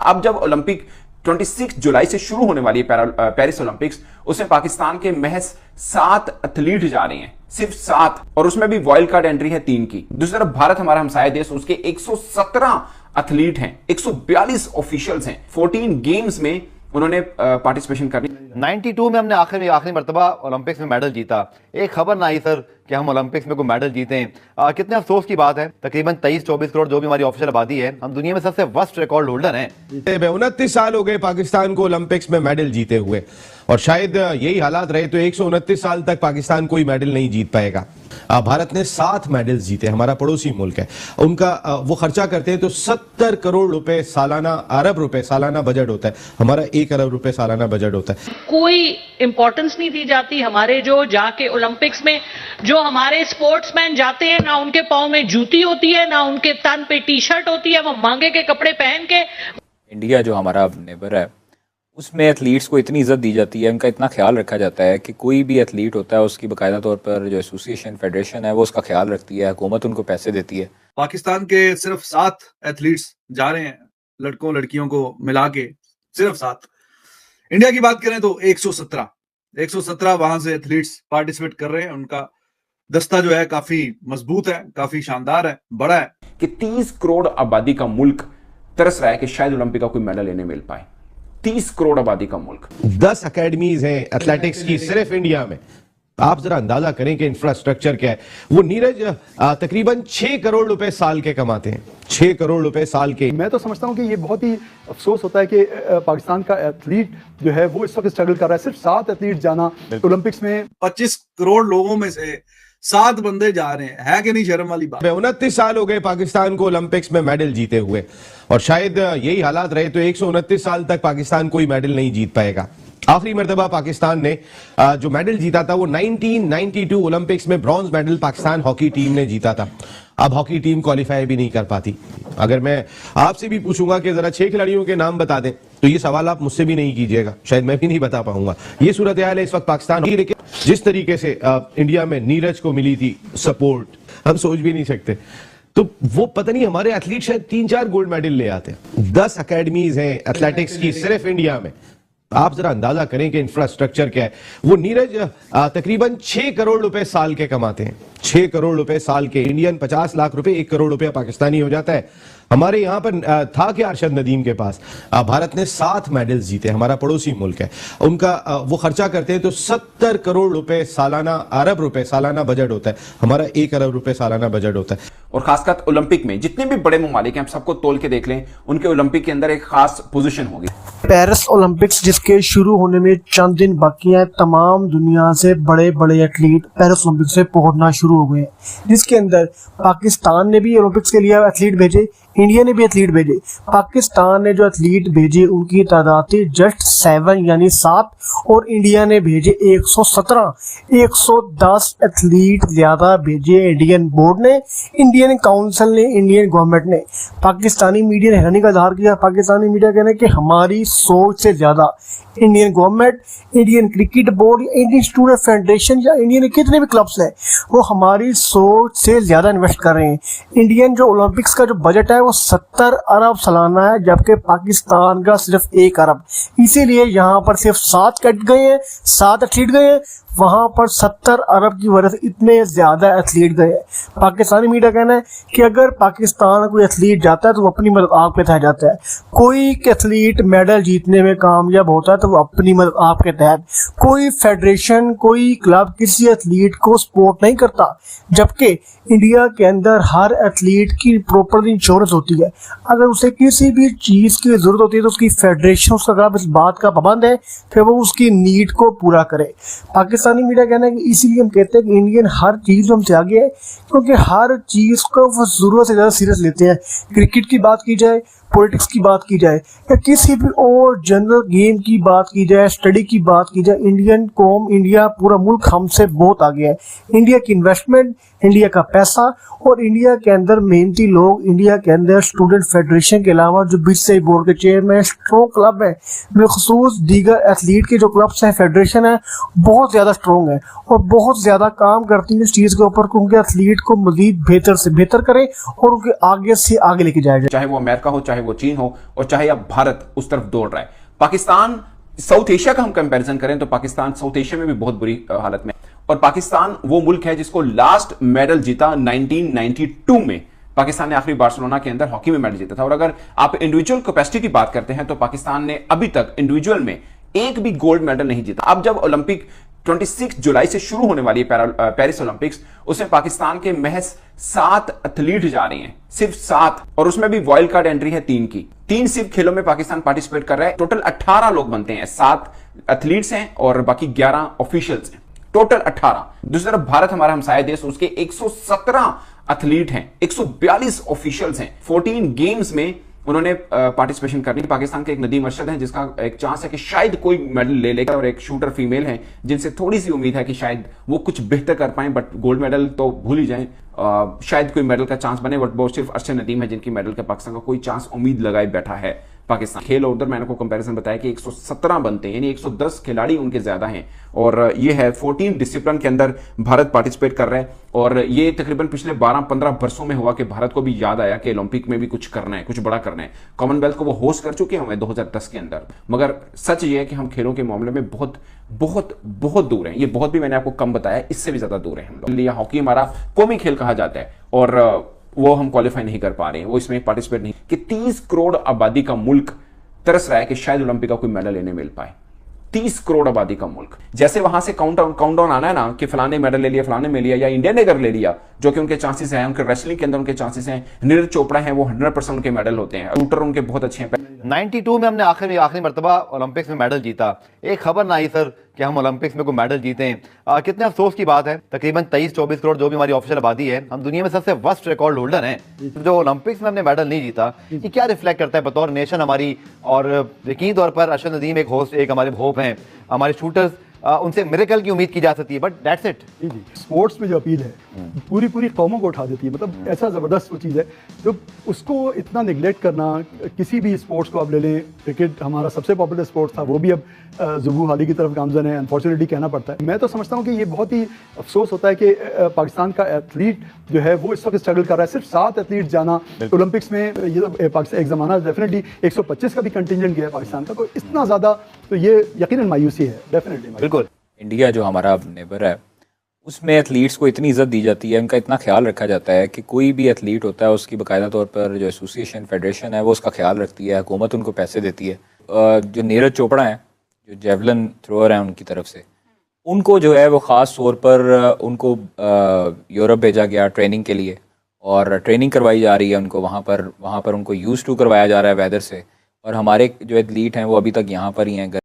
अब जब ओलंपिक 26 जुलाई से शुरू होने वाली है पेरिस ओलंपिक्स, उसमें पाकिस्तान के महज 7 एथलीट जा रहे हैं, सिर्फ 7, और उसमें भी वाइल्ड कार्ड एंट्री है 3 की। दूसरी तरफ भारत हमारा हमसाया देश, उसके 117 एथलीट हैं, 142 ऑफिशियल्स हैं, 14 गेम्स में उन्होंने पार्टिसिपेशन करनी। 92 में हमने आखिरी मर्तबा ओलंपिक्स में मेडल जीता। एक खबर ना आई सर कि हम ओलंपिक्स में कोई मेडल जीते हैं। कितने अफसोस की बात है, तकरीबन 23-24 करोड़ जो भी हमारी ऑफिशियल आबादी है, हम दुनिया में सबसे वर्स्ट रिकॉर्ड होल्डर हैं। 29 साल हो गए पाकिस्तान को ओलंपिक्स में मेडल जीते हुए, और शायद यही हालात रहे तो 129 साल तक पाकिस्तान कोई मेडल नहीं जीत पाएगा। भारत ने 7 मेडल्स जीते, हमारा पड़ोसी मुल्क है, उनका वो खर्चा करते हैं तो 70 करोड़ रुपए सालाना, अरब रुपए सालाना बजट होता है, हमारा 1 अरब रुपए सालाना बजट होता है। कोई इंपॉर्टेंस नहीं दी जाती हमारे जो जाके ओलंपिक्स में जो हमारे स्पोर्ट्समैन जाते हैं, ना उनके पाँव में जूती होती है, ना उनके तन पे टी शर्ट होती है, वो महंगे के कपड़े पहन के। इंडिया जो हमारा नेबर है उसमें एथलीट्स को इतनी इज्जत दी जाती है, उनका इतना ख्याल रखा जाता है कि कोई भी एथलीट होता है उसकी बाकायदा तौर पर जो एसोसिएशन फेडरेशन है वो उसका ख्याल रखती है, हुकूमत उनको पैसे देती है। पाकिस्तान के सिर्फ 7 एथलीट्स जा रहे हैं, लड़कों लड़कियों को मिला के सिर्फ 7। इंडिया की बात करें तो 117 वहां से एथलीट्स पार्टिसिपेट कर रहे हैं। उनका दस्ता जो है काफी मजबूत है, काफी शानदार है, बड़ा है। कि 30 करोड़ आबादी का मुल्क तरस रहा है कि शायद ओलंपिक का कोई मेडल लेने मिल पाए। 30 करोड़ आबादी का मुल्क, 10 अकेडमीज हैं एथलेटिक्स की सिर्फ इंडिया में। आप जरा अंदाजा करें कि इंफ्रास्ट्रक्चर क्या है। वो नीरज तकरीबन 6 करोड़ रुपए साल के कमाते हैं, 6 करोड़ रुपए साल के। मैं तो समझता हूं कि ये बहुत ही अफसोस होता है कि पाकिस्तान का एथलीट जो है वो इस वक्त स्ट्रगल कर रहा है। सिर्फ 7 एथलीट जाना ओलंपिक्स में, 25 करोड़ लोगों में से 7 बंदे जा रहे हैं, है कि नहीं शर्म वाली बात। 29 साल हो गए पाकिस्तान को ओलंपिक्स में मेडल जीते हुए, और शायद यही हालात रहे तो 129 साल तक पाकिस्तान कोई मेडल नहीं जीत पाएगा। आखिरी मर्तबा पाकिस्तान ने जो मेडल जीता था वो 1992 ओलंपिक्स में bronze medal Pakistan hockey team ने जीता था। अब हॉकी टीम क्वालिफाई भी नहीं कर पाती। अगर मैं आपसे भी पूछूंगा कि जरा 6 खिलाड़ियों के नाम बता दें तो ये सवाल आप मुझसे भी नहीं कीजिएगा, शायद मैं भी नहीं बता पाऊंगा। ये सूरत हाल है इस वक्त पाकिस्तान की। लेकिन जिस तरीके से इंडिया में नीरज को मिली थी सपोर्ट, हम सोच भी नहीं सकते। तो वो पता नहीं, हमारे एथलीट शायद 3-4 गोल्ड मेडल ले आते हैं। 10 अकेडमीज हैं एथलेटिक्स की सिर्फ इंडिया में। आप जरा अंदाजा करें कि इंफ्रास्ट्रक्चर क्या है। वो नीरज तकरीबन 6 करोड़ रुपए साल के कमाते हैं, 6 करोड़ रुपए साल के। इंडियन 50 लाख रुपए, 1 करोड़ रुपया पाकिस्तानी हो जाता है। हमारे यहाँ पर था कि अरशद नदीम के पास, भारत ने 7 मेडल्स जीते, हमारा पड़ोसी मुल्क है, उनका वो खर्चा करते हैं तो 70 करोड़ रुपए सालाना, अरब रुपए सालाना बजट होता है, हमारा 1 अरब रुपए सालाना बजट होता है। और खासकर ओलंपिक में जितने भी बड़े ममालिक हैं, आप सबको तोल के देख लें, उनके ओलंपिक के अंदर एक खास पोजीशन होगी। पेरिस ओलंपिक्स जिसके शुरू होने में चंद दिन बाकी हैं, तमाम दुनिया से बड़े बड़े एथलीट पेरिस ओलंपिक्स से पहुंचना शुरू हो गए हैं, जिसके अंदर पाकिस्तान ने भी ओलंपिक्स के लिए एथलीट भेजे, इंडिया ने भी एथलीट भेजे। पाकिस्तान ने जो एथलीट भेजे उनकी तादाद थी जस्ट 7 यानी 7, और इंडिया ने भेजे 117, 110 एथलीट ज्यादा भेजे इंडियन बोर्ड ने, इंडियन काउंसिल ने, इंडियन गवर्नमेंट ने। पाकिस्तानी मीडिया ने हैरानी का इजहार किया। पाकिस्तानी मीडिया कहना है कि हमारी सोच से ज्यादा Indian government, Indian cricket board, Indian student federation या इंडियन कितने भी क्लब्स हैं वो हमारी सोच से ज्यादा इन्वेस्ट कर रहे हैं। इंडियन जो ओलंपिक्स का जो बजट है वो 70 अरब सालाना है, जबकि पाकिस्तान का सिर्फ 1 अरब। इसीलिए यहाँ पर सिर्फ 7 कट गए हैं, 7 एथलीट गए हैं, वहां पर 70 अरब की वजह से इतने ज्यादा एथलीट गए। पाकिस्तानी मीडिया कहना है कि अगर पाकिस्तान कोई एथलीट जाता है तो वो अपनी मदद आग पे तह जाता है। कोई एथलीट मेडल जीतने में कामयाब होता है तो वो अपनी मदद आग के तहत। कोई फेडरेशन, कोई क्लब किसी एथलीट को सपोर्ट नहीं करता, जबकि इंडिया के अंदर हर एथलीट की प्रॉपर इंश्योरेंस होती है। अगर उसे किसी भी चीज की जरूरत होती है तो उसकी फेडरेशन, उसका क्लब इस बात का पाबंद है, फिर वो उसकी नीड को पूरा करे। पाकिस्तानी मीडिया कहना है कि इसीलिए हम कहते हैं कि इंडियन हर चीज में हमसे आगे है, क्योंकि हर चीज को वो जरूरत से ज्यादा सीरियस लेते हैं। क्रिकेट की बात की जाए, पॉलिटिक्स की बात की जाए, या किसी भी और जनरल गेम की बात की जाए, स्टडी की बात की जाए, इंडियन कौम, इंडिया पूरा मुल्क हमसे बहुत आगे है। इंडिया की इन्वेस्टमेंट, इंडिया का पैसा और इंडिया के अंदर मेहनती लोग, इंडिया के अंदर स्टूडेंट फेडरेशन के अलावा जो बीसीसीआई बोर्ड के चेयरमैन, स्ट्रॉन्ग क्लब है, बिलखसूस दीगर एथलीट के जो क्लब्स हैं, फेडरेशन है, बहुत ज्यादा स्ट्रॉन्ग है और बहुत ज्यादा काम करती है इस चीज के ऊपर, क्योंकि एथलीट को मजीद बेहतर से बेहतर करें और उनके आगे से आगे लेके जाया जाए। चाहे वो अमेरिका हो, चाहे वो चीन हो और चाहे अब भारत उस तरफ दौड़ रहा है। पाकिस्तान, साउथ एशिया का हम कंपैरिजन करें तो पाकिस्तान साउथ एशिया में भी बहुत बुरी हालत में, और पाकिस्तान वो मुल्क है जिसको लास्ट मेडल जीता 1992 में। पाकिस्तान ने आखिरी बार्सिलोना के अंदर हॉकी में मेडल जीता था। और अगर आप इंडिविजुअल कैपेसिटी की बात करते हैं तो पाकिस्तान ने अभी तक इंडिविजुअल में एक भी गोल्ड मेडल नहीं जीता। अब जब ओलंपिक 26 जुलाई से शुरू होने वाली है पेरिस ओलंपिक्स, उसमें पाकिस्तान के महज 7 एथलीट जा रही हैं, सिर्फ 7, और उसमें भी वाइल्ड कार्ड एंट्री है 3 की। 3 सिर्फ खेलों में पाकिस्तान पार्टिसिपेट कर रहा है। टोटल 18 लोग बनते हैं, 7 एथलीट्स हैं और बाकी 11 ऑफिशियल्स हैं, टोटल 18। दूसरी तरफ भारत हमारा हमसाया देश, उसके 117 एथलीट हैं, 142 ऑफिशियल्स हैं। 14 गेम्स में उन्होंने पार्टिसिपेशन करनी। पाकिस्तान के एक नदीम अरशद हैं जिसका एक चांस है कि शायद कोई मेडल ले लेगा, और एक शूटर फीमेल है जिनसे थोड़ी सी उम्मीद है कि शायद वो कुछ बेहतर कर पाए, बट गोल्ड मेडल तो भूल ही जाएं, शायद कोई मेडल का चांस बने, बट वो सिर्फ अरशद नदीम है जिनकी मेडल का पाकिस्तान का कोई चांस उम्मीद लगाए बैठा है। पाकिस्तान खेल और उधर मैंने को कंपैरिजन बताया कि 117 बनते हैं, यानी 110 खिलाड़ी उनके ज्यादा हैं, और ये है 14 डिसिप्लिन के अंदर भारत पार्टिसिपेट कर रहा है। और ये तकरीबन पिछले 12-15 वर्षों में हुआ कि भारत को भी याद आया कि ओलंपिक में भी कुछ करना है, कुछ बड़ा करना है। कॉमनवेल्थ को वो होस्ट कर चुके हैं 2010 के अंदर, मगर सच ये है कि हम खेलों के मामले में बहुत बहुत बहुत दूर हैं। ये बहुत भी मैंने आपको कम बताया, इससे भी ज्यादा दूर है हम लोग। हॉकी हमारा कौमी खेल कहा जाता है और वो हम क्वालिफाई नहीं कर पा रहे हैं, वो इसमें पार्टिसिपेट नहीं। कि 30 करोड़ आबादी का मुल्क तरस रहा है कि शायद ओलंपिक का कोई मेडल लेने मिल पाए। 30 करोड़ आबादी का मुल्क, जैसे वहां से काउंटडाउन आना है ना कि फलाने मेडल ले लिया, फलाने में लिया, या इंडिया ने अगर ले लिया, जो कि उनके चांसेस हैं, उनके रेसलिंग के अंदर उनके चांसेस हैं। नीरज चोपड़ा हैं, वो 100% उनके मेडल होते हैं, शूटर उनके बहुत अच्छे हैं। 92 में हमने आखिरी मरतबा ओलंपिक्स में मेडल जीता। एक खबर ना आई सर कि हम ओलंपिक्स में कोई मेडल जीते हैं। कितने अफसोस की बात है, तकरीबन 23-24 करोड़ जो भी हमारी ऑफिशियल आबादी है, हम दुनिया में सबसे वर्स्ट रिकॉर्ड होल्डर हैं। जो ओलंपिक्स में हमने मेडल नहीं जीता, ये क्या रिफ्लेक्ट करता है बतौर नेशन हमारी? और यकीनी तौर पर अरशद नदीम एक होस्ट, एक हमारे होप हैं, हमारे शूटर्स, उनसे मिरेकल की उम्मीद की जा सकती है, बट दैट्स इट। जी जी, स्पोर्ट्स में जो अपील है पूरी पूरी कौमों को उठा देती है। मतलब ऐसा ज़बरदस्त वो चीज़ है जो उसको इतना निगलेक्ट करना। किसी भी स्पोर्ट्स को आप ले लें, क्रिकेट हमारा सबसे पॉपुलर स्पोर्ट्स था, वो भी अब ज़ुबू हाली की तरफ गामजन है, अनफॉर्चुनेटली कहना पड़ता है। मैं तो समझता हूँ कि ये बहुत ही अफसोस होता है कि पाकिस्तान का एथलीट जो है वो इस वक्त स्ट्रगल कर रहा है। सिर्फ 7 एथलीट जाना ओलंपिक्स में, ये तो पाकिस्तान एक ज़माना डेफिनेटली 125 का भी कंटिजेंट गया है पाकिस्तान का, तो इतना ज़्यादा तो ये यकीनन मायूसी है, डेफिनेटली। बिल्कुल। इंडिया जो हमारा नेबर है उसमें एथलीट्स को इतनी इज्जत दी जाती है, उनका इतना ख्याल रखा जाता है कि कोई भी एथलीट होता है उसकी बाकायदा तौर पर जो एसोसिएशन फेडरेशन है वो उसका ख्याल रखती है, हुकूमत उनको पैसे देती है। जो नीरज चोपड़ा हैं, जो जेवलिन थ्रोअर हैं, उनकी तरफ से उनको जो है वो ख़ास तौर पर उनको यूरोप भेजा गया ट्रेनिंग के लिए, और ट्रेनिंग करवाई जा रही है उनको वहाँ पर उनको यूज़ टू करवाया जा रहा है वेदर से। और हमारे जो एथलीट हैं वो अभी तक यहाँ पर ही हैं।